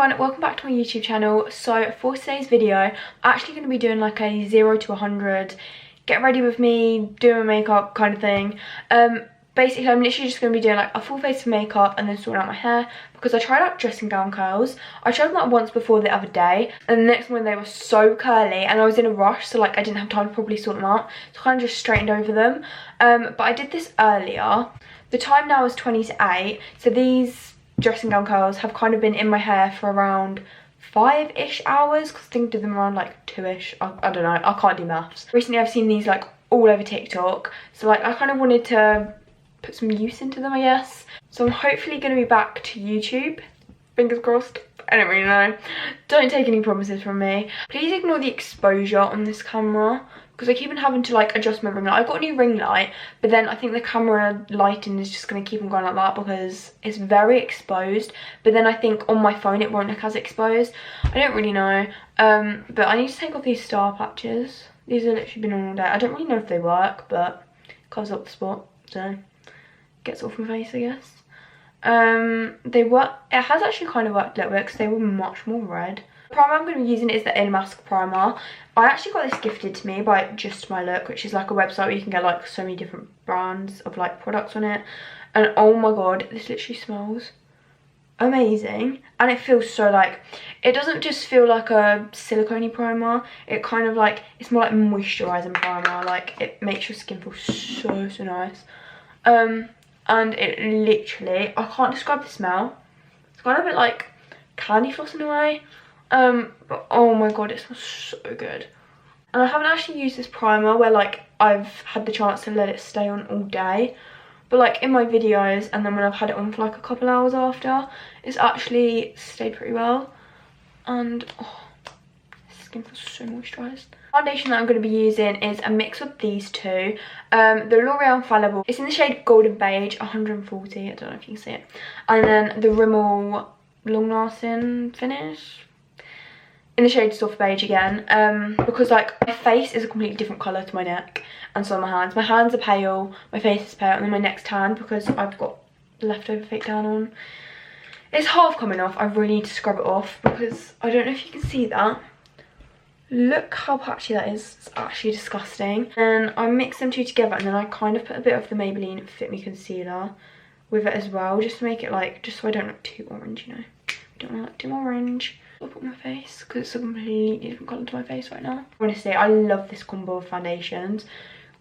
everyone, welcome back to my YouTube channel. So for today's video, I'm actually going to be doing like a 0 to 100 get ready with me, do my makeup kind of thing. Basically I'm literally just going to be doing like a full face of makeup and then sorting out my hair, because I tried out dressing gown curls. I tried them out once before the other day, and the next one they were so curly and I was in a rush, so like I didn't have time to properly sort them out, so I kind of just straightened over them. But I did this earlier. The time now is 20 to 8, so these dressing gown curls have kind of been in my hair for around 5-ish hours, because I think I did them around like 2-ish. I don't know, I can't do maths. Recently I've seen these like all over TikTok, so like I kind of wanted to put some use into them, I guess. So I'm hopefully going to be back to YouTube, fingers crossed. I don't really know, don't take any promises from me. Please ignore the exposure on this camera, because I keep on having to like adjust my ring light. I've got a new ring light, but then I think the camera lighting is just going to keep on going like that because it's very exposed. But then I think on my phone it won't look as exposed. I don't really know. But I need to take off these star patches. These have literally been on all day. I don't really know if they work, but it covers up the spot, so gets off my face, I guess. They work. It has actually kind of worked a little bit because they were much more red. The primer I'm going to be using is the In Mask primer. I actually got this gifted to me by Just My Look, which is like a website where you can get like so many different brands of like products on it. And oh my god, this literally smells amazing, and it feels so like, it doesn't just feel like a silicone primer, it kind of like, it's more like moisturising primer. Like it makes your skin feel so nice. And it literally, I can't describe the smell. It's kind of a bit like candy floss in a way. But oh my god, it smells so good. And I haven't actually used this primer where like I've had the chance to let it stay on all day. But like in my videos, and then when I've had it on for like a couple hours after, it's actually stayed pretty well. And oh, skin feels so moisturised. Foundation that I'm going to be using is a mix of these two. The L'Oreal Infallible, it's in the shade Golden Beige, 140, I don't know if you can see it. And then the Rimmel Long Lasting Finish in the shade Soft Beige again, because like my face is a completely different colour to my neck, and so are my hands. My hands are pale, my face is pale, and then my neck's tan because I've got leftover fake tan on. It's half coming off. I really need to scrub it off because I don't know if you can see that. Look how patchy that is. It's actually disgusting. And I mix them two together, and then I kind of put a bit of the Maybelline Fit Me concealer with it as well, just to make it like, just so I don't look too orange, you know. I don't want to look too orange. I'll put my face because it's a completely different colour to my face right now. Honestly, I love this combo of foundations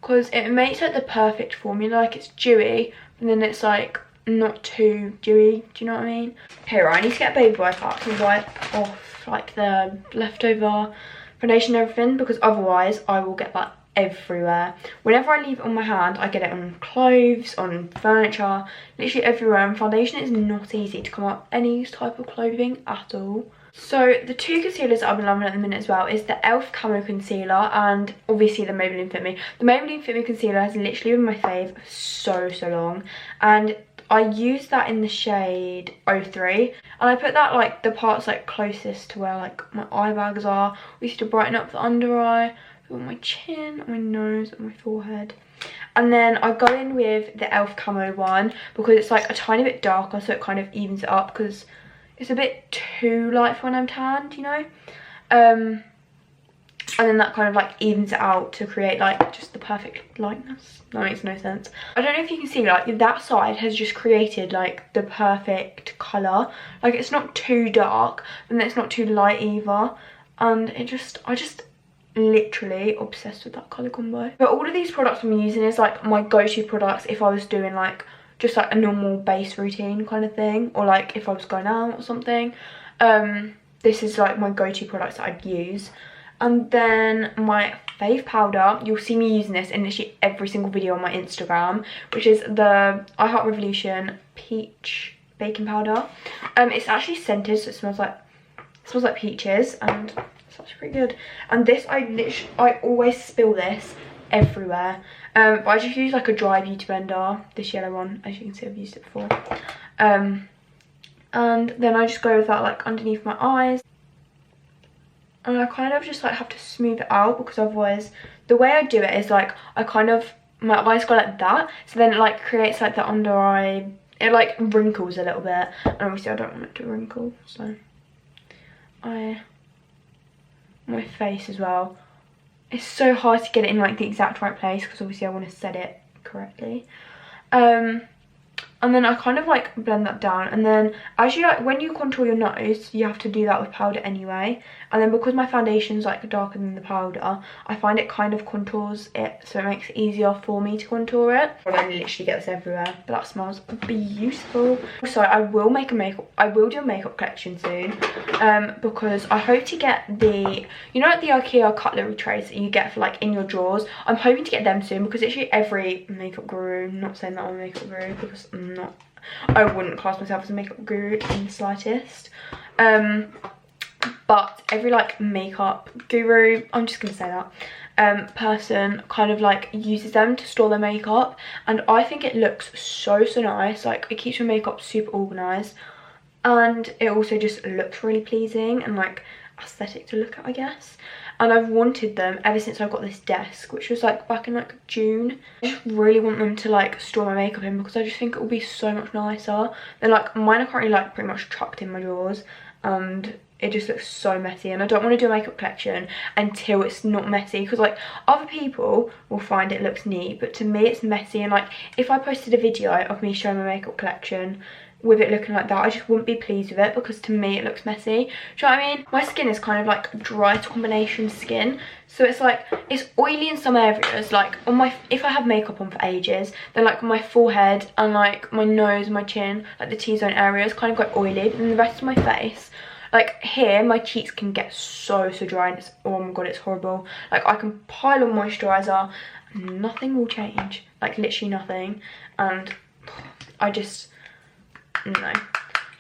because it makes like the perfect formula. Like it's dewy, and then it's like not too dewy. Do you know what I mean? Here, I need to get a baby wipe out to wipe off like the leftover foundation and everything, because otherwise I will get that everywhere. Whenever I leave it on my hand, I get it on clothes, on furniture, literally everywhere. And foundation is not easy to come up any type of clothing at all. So the two concealers that I've been loving at the minute as well is the e.l.f. Camo Concealer and obviously the Maybelline Fit Me. The Maybelline Fit Me Concealer has literally been my fave for so long, and I used that in the shade 03, and I put that like the parts like closest to where like my eye bags are. We used to brighten up the under eye, on my chin, on my nose, on my forehead. And then I go in with the e.l.f. Camo one because it's like a tiny bit darker, so it kind of evens it up because it's a bit too light for when I'm tanned, you know. And then that kind of like evens it out to create like just the perfect lightness. That makes no sense. I don't know if you can see, like that side has just created like the perfect colour. Like it's not too dark and it's not too light either. And it just, I just literally obsessed with that colour combo. But all of these products I'm using is like my go-to products if I was doing like just like a normal base routine kind of thing, or like if I was going out or something. This is like my go-to products that I'd use. And then my fave powder, you'll see me using this in literally every single video on my Instagram, which is the I Heart Revolution Peach Baking Powder. It's actually scented, so it smells like peaches, and it's actually pretty good. And this, I always spill this everywhere. But I just use like a dry beauty blender, this yellow one, as you can see I've used it before. And then I just go with that like underneath my eyes. And I kind of just like have to smooth it out, because otherwise the way I do it is like I kind of, my eyes go like that, so then it like creates like the under eye, it like wrinkles a little bit, and obviously I don't want it to wrinkle, so my face as well. It's so hard to get it in like the exact right place because obviously I want to set it correctly. And then I kind of like blend that down, and then as you like, when you contour your nose, you have to do that with powder anyway. And then because my foundation's like darker than the powder, I find it kind of contours it, so it makes it easier for me to contour it. I literally get this everywhere, but that smells beautiful. So I will do a makeup collection soon, because I hope to get the, you know, like the IKEA cutlery trays that you get for like in your drawers. I'm hoping to get them soon because literally every makeup guru, not saying that I'm a makeup guru because I wouldn't class myself as a makeup guru in the slightest, but every like makeup guru, I'm just gonna say that, person kind of like uses them to store their makeup, and I think it looks so nice. Like it keeps your makeup super organized, and it also just looks really pleasing and like aesthetic to look at, I guess. And I've wanted them ever since I got this desk, which was like back in like June. I just really want them to like store my makeup in because I just think it will be so much nicer. They're like, mine are currently like pretty much tucked in my drawers, and it just looks so messy, and I don't want to do a makeup collection until it's not messy, because like other people will find it looks neat, but to me it's messy. And like if I posted a video of me showing my makeup collection with it looking like that, I just wouldn't be pleased with it because to me it looks messy. Do you know what I mean? My skin is kind of like dry to combination skin, so it's like it's oily in some areas, like on my, if I have makeup on for ages, then like my forehead and like my nose, my chin, like the T-zone areas kind of got oily, but then the rest of my face, like here, my cheeks can get so dry, and it's, oh my god, it's horrible. Like I can pile on moisturiser, nothing will change, like literally nothing, and I just, no.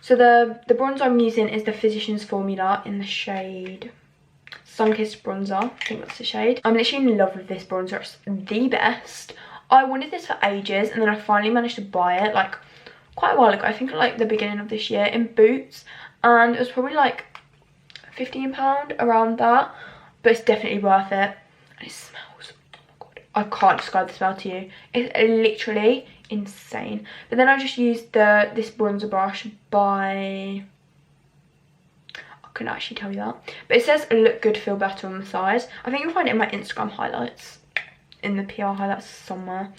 So the bronzer I'm using is the Physicians Formula in the shade Sunkissed Bronzer. I think that's the shade. I'm literally in love with this bronzer. It's the best. I wanted this for ages, and then I finally managed to buy it like quite a while ago. I think like the beginning of this year in Boots, and it was probably like £15 around that, but it's definitely worth it. And it smells, oh my god, I can't describe the smell to you. It's literally insane. But then I just used this bronzer brush by, I couldn't actually tell you that, but it says look good, feel better on the side. I think you'll find it in my Instagram highlights, in the PR highlights somewhere,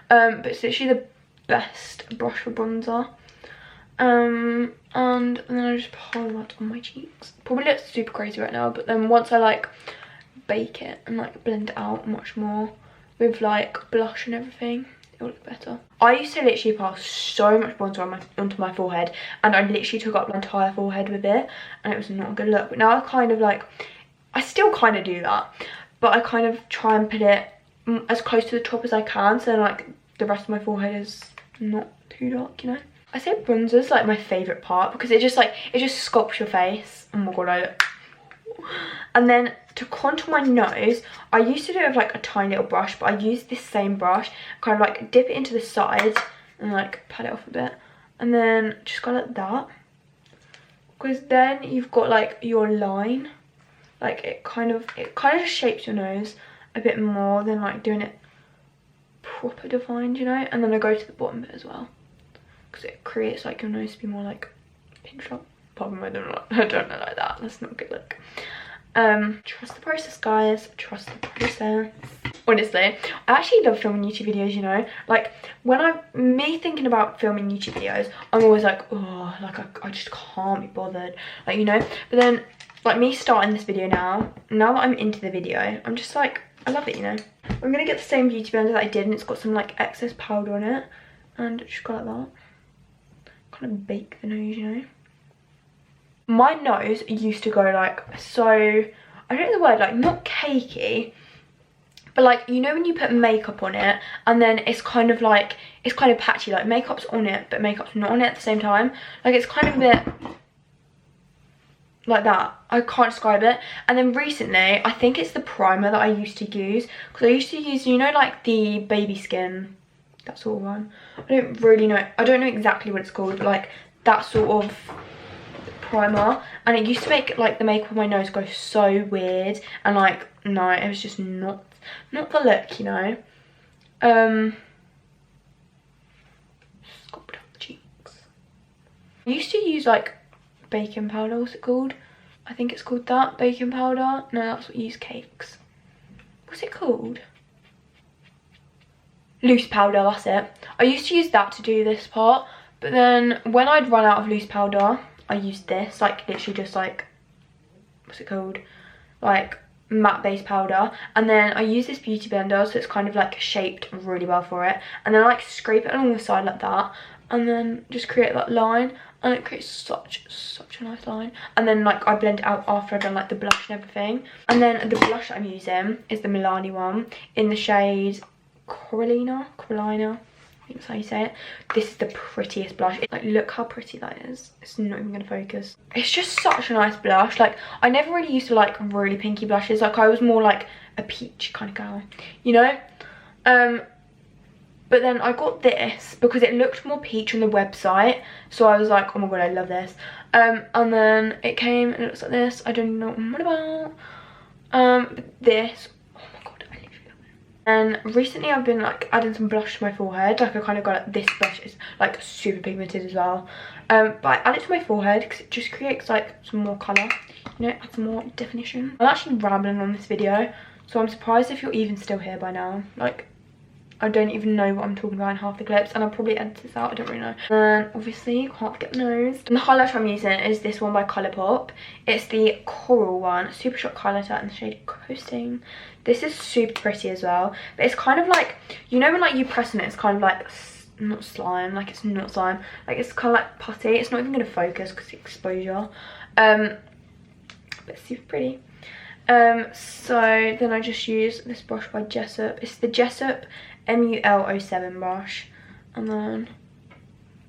but it's literally the best brush for bronzer. And then I just pile that on my cheeks. Probably looks super crazy right now, but then once I like bake it and like blend it out much more with like blush and everything, it'll look better. I used to literally pile so much bronzer onto my forehead, and I literally took up my entire forehead with it, and it was not a good look. But now I kind of like, I still kind of do that, but I kind of try and put it as close to the top as I can, so like the rest of my forehead is not too dark, you know. I say bronzer's like my favourite part because it just sculpts your face. Oh my god, and then to contour my nose, I used to do it with like a tiny little brush, but I use this same brush, kind of like dip it into the sides and like pat it off a bit, and then just go like that, because then you've got like your line, like it kind of just shapes your nose a bit more than like doing it proper defined, you know. And then I go to the bottom bit as well, because it creates like your nose to be more like pinched up. Pardon, I don't know like that. That's not a good look. Trust the process, guys. Trust the process. Honestly, I actually love filming YouTube videos, you know. Like when me thinking about filming YouTube videos, I'm always like, oh, like I just can't be bothered, like, you know. But then like me starting this video now that I'm into the video, I'm just like, I love it, you know. I'm gonna get the same beauty blender that I did, and it's got some like excess powder on it, and just go like that. Kind of bake the nose, you know. My nose used to go like, so I don't know the word, like not cakey, but like, you know when you put makeup on it and then it's kind of like, it's kind of patchy, like makeup's on it but makeup's not on it at the same time, like it's kind of a bit like that. I can't describe it. And then recently, I think it's the primer that I used to use, because I used to use, you know, like the baby skin, that sort of one. I don't really know, I don't know exactly what it's called, but like that sort of primer, and it used to make like the makeup on my nose go so weird, and like, no, it was just not the look, you know. Sculpt up the cheeks. I used to use like baking powder, what's it called, I think it's called that, baking powder. No, that's what you use cakes. What's it called? Loose powder, that's it. I used to use that to do this part, but then when I'd run out of loose powder, I used this, like literally just like, what's it called? Like matte base powder. And then I use this beauty blender, so it's kind of like shaped really well for it. And then I like scrape it along the side like that, and then just create that line, and it creates such a nice line. And then like I blend it out after I've done like the blush and everything. And then the blush that I'm using is the Milani one in the shade Coralina, I think that's how you say it. This is the prettiest blush. Like, look how pretty that is. It's not even gonna focus. It's just such a nice blush. Like, I never really used to like really pinky blushes. Like, I was more like a peach kind of girl, you know? But then I got this because it looked more peach on the website, so I was like, oh my god, I love this. And then it came and it looks like this. I don't know what about. But this, and recently I've been like adding some blush to my forehead. Like, I kind of got like, this blush is like super pigmented as well, but I add it to my forehead because it just creates like some more colour, you know, adds some more definition. I'm actually rambling on this video, so I'm surprised if you're even still here by now. Like, I don't even know what I'm talking about in half the clips, and I'll probably edit this out, I don't really know. And obviously you can't forget the nose. And the highlighter I'm using is this one by Colourpop. It's the coral one, super shot highlighter in the shade Coasting. This is super pretty as well, but it's kind of like, you know when like you press on it, it's kind of like, not slime, like it's not slime, like it's kind of like putty. It's not even going to focus because the exposure, but it's super pretty. So then I just use this brush by Jessup. It's the Jessup MUL07 brush, and then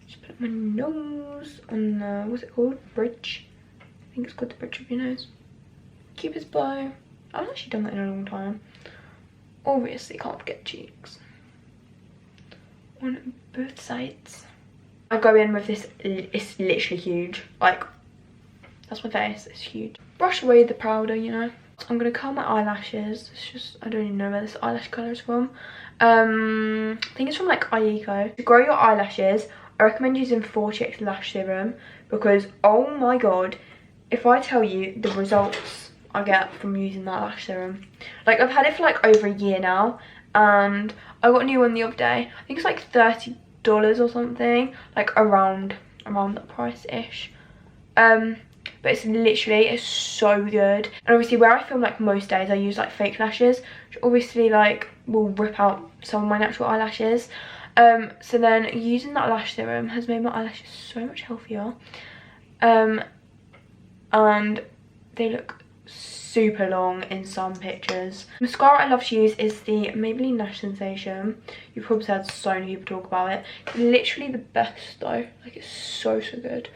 just put my nose on the, what's it called, bridge. I think it's called the bridge of your nose. Cupid's bow. I haven't actually done that in a long time. Obviously can't forget cheeks on both sides. I go in with this, it's literally huge, like that's my face, it's huge. Brush away the powder, you know. I'm gonna curl my eyelashes. It's just, I don't even know where this eyelash colour is from. I think it's from like Aiko. To grow your eyelashes, I recommend using 40x lash serum, because oh my god, if I tell you the results I get from using that lash serum. Like, I've had it for like over a year now, and I got a new one the other day. I think it's like $30 or something, like around that price-ish. But it's literally, it's so good. And obviously where I film like most days, I use like fake lashes, which obviously like will rip out some of my natural eyelashes. So then using that lash serum has made my eyelashes so much healthier. And they look super long in some pictures. Mascara I love to use is the Maybelline Lash Sensation. You've probably heard so many people talk about it. It's literally the best though. Like, it's so good.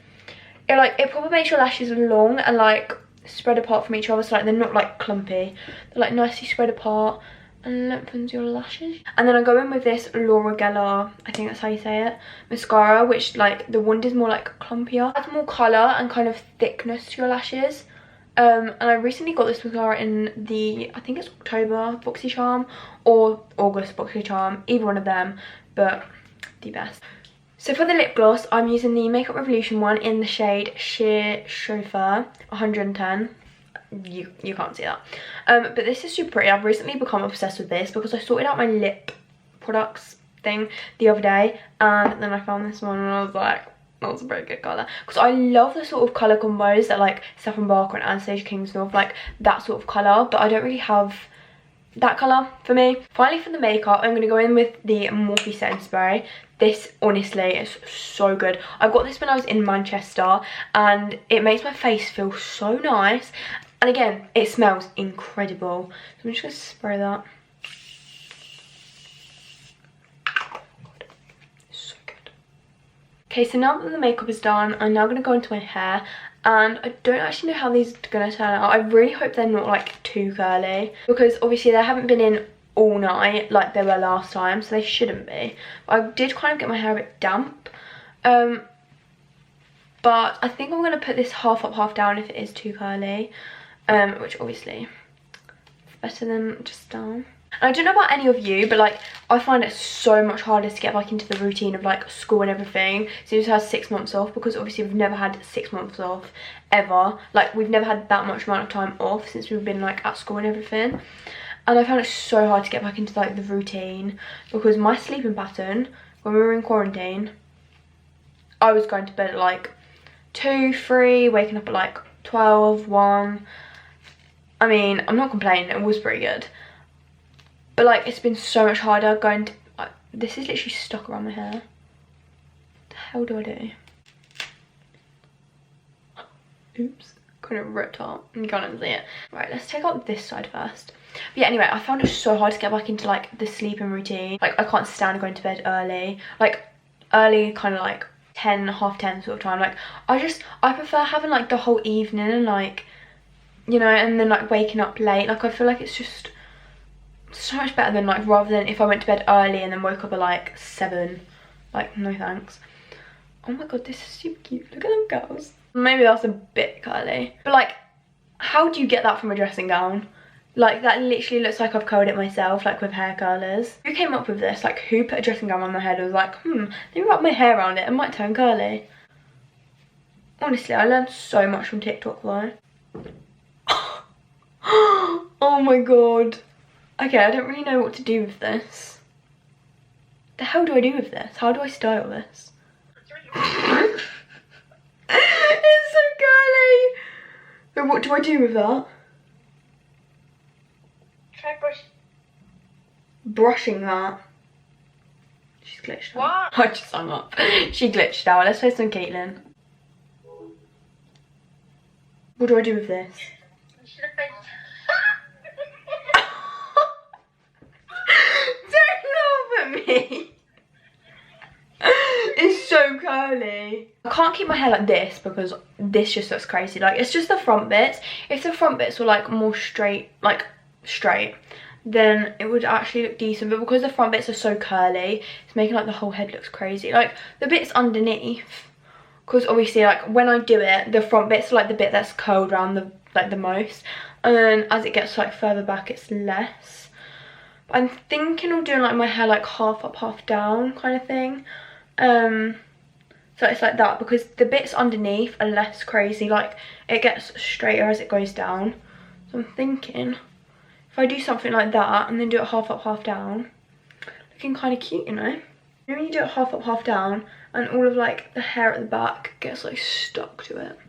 It probably makes your lashes long and like spread apart from each other, so like they're not like clumpy. They're like nicely spread apart and lengthens your lashes. And then I go in with this Laura Geller, I think that's how you say it, mascara, which like the wand is more like clumpier. Adds more colour and kind of thickness to your lashes. And I recently got this mascara in the, I think it's October BoxyCharm or August BoxyCharm, either one of them, but the best. So for the lip gloss, I'm using the Makeup Revolution one in the shade Sheer Chauffeur 110. You can't see that. But this is super pretty. I've recently become obsessed with this because I sorted out my lip products thing the other day, and then I found this one and I was like, that was a very good colour. Because I love the sort of colour combos that like Stephen Barker and Anastasia Kingsnorth, like that sort of colour, but I don't really have that colour for me. Finally, for the makeup, I'm going to go in with the Morphe setting spray. This honestly is so good. I got this when I was in Manchester and it makes my face feel so nice, and again it smells incredible. So I'm just going to spray that. So good. Okay, so now that the makeup is done, I'm now going to go into my hair, and I don't actually know how these are going to turn out. I really hope they're not like too curly, because obviously they haven't been in all night like they were last time, so they shouldn't be. But I did kind of get my hair a bit damp, but I think I'm going to put this half up half down if it is too curly, which obviously is better than just down. And I don't know about any of you, but like I find it so much harder to get back into the routine of like school and everything. So you just had 6 months off, because obviously we've never had 6 months off ever. Like we've never had that much amount of time off since we've been like at school and everything. And I found it so hard to get back into like the routine, because my sleeping pattern when we were in quarantine, I was going to bed at like 2, 3, waking up at like 12, 1. I mean, I'm not complaining, it was pretty good. But like it's been so much harder going to, this is literally stuck around my hair. What the hell do I do? Oops, kind of ripped up. You can't even see it. Right, let's take out this side first. But yeah, anyway, I found it so hard to get back into like the sleeping routine. Like I can't stand going to bed early. Like early, kind of like 10, half 10 sort of time. Like I prefer having like the whole evening and like, you know, and then like waking up late. Like I feel like it's just so much better than like, rather than if I went to bed early and then woke up at like 7. Like no thanks. Oh my god, this is super cute. Look at them girls. Maybe that's a bit curly, but like how do you get that from a dressing gown? Like that literally looks like I've curled it myself, like with hair curlers. Who came up with this? Like who put a dressing gown on my head and was like, let me wrap my hair around it, it might turn curly. Honestly, I learned so much from TikTok though. Oh my god. Okay, I don't really know what to do with this. The hell do I do with this? How do I style this? It's so curly. But what do I do with that? Try Brushing that. She's glitched out. What? I just hung up. She glitched out. Let's play some Caitlin. What do I do with this? Don't laugh at me. It's so curly. I can't keep my hair like this because this just looks crazy. Like it's just the front bits. If the front bits were like more straight, like straight, then it would actually look decent. But because the front bits are so curly, it's making like the whole head looks crazy. Like the bits underneath, because obviously like when I do it, the front bits are like the bit that's curled around the like the most, and then as it gets like further back, it's less. But I'm thinking of doing like my hair like half up, half down kind of thing. So it's like that, because the bits underneath are less crazy. Like it gets straighter as it goes down. So I'm thinking if I do something like that and then do it half up, half down, looking kind of cute, you know. When you do it half up, half down, and all of like the hair at the back gets like stuck to it,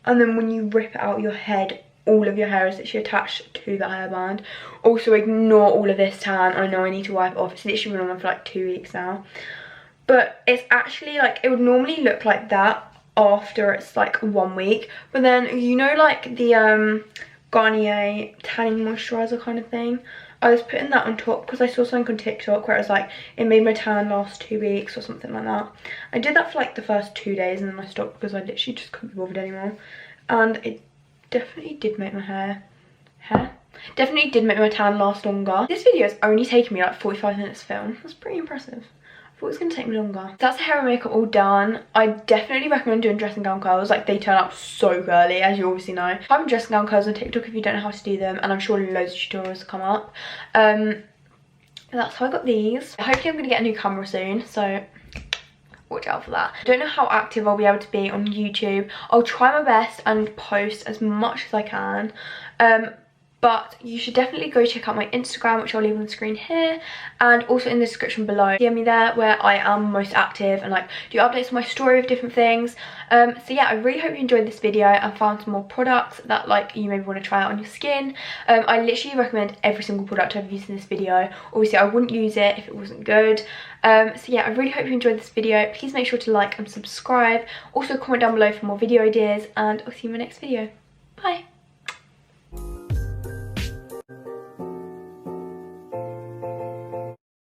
and then when you rip it out your head, all of your hair is literally attached to the hairband. Also ignore all of this tan. I know I need to wipe it off. It's literally been on for like 2 weeks now. But it's actually like, it would normally look like that after it's like 1 week. But then, you know, like the Garnier tanning moisturizer kind of thing, I was putting that on top because I saw something on TikTok where it was like, it made my tan last 2 weeks or something like that. I did that for like the first 2 days and then I stopped because I literally just couldn't be bothered anymore. And it definitely did make my definitely did make my tan last longer. This video has only taken me like 45 minutes to film. That's pretty impressive. I thought it was going to take me longer. So that's the hair and makeup all done. I definitely recommend doing dressing gown curls. Like they turn out so girly, as you obviously know. I'm having dressing gown curls on TikTok if you don't know how to do them, and I'm sure loads of tutorials will come up. That's how I got these. Hopefully I'm going to get a new camera soon, so watch out for that. I don't know how active I'll be able to be on YouTube. I'll try my best and post as much as I can. But you should definitely go check out my Instagram, which I'll leave on the screen here, and also in the description below. DM me there where I am most active and like do updates on my story of different things. So yeah, I really hope you enjoyed this video and found some more products that like you maybe want to try out on your skin. I literally recommend every single product I've used in this video. Obviously I wouldn't use it if it wasn't good. So yeah, I really hope you enjoyed this video. Please make sure to like and subscribe. Also comment down below for more video ideas, and I'll see you in my next video. Bye.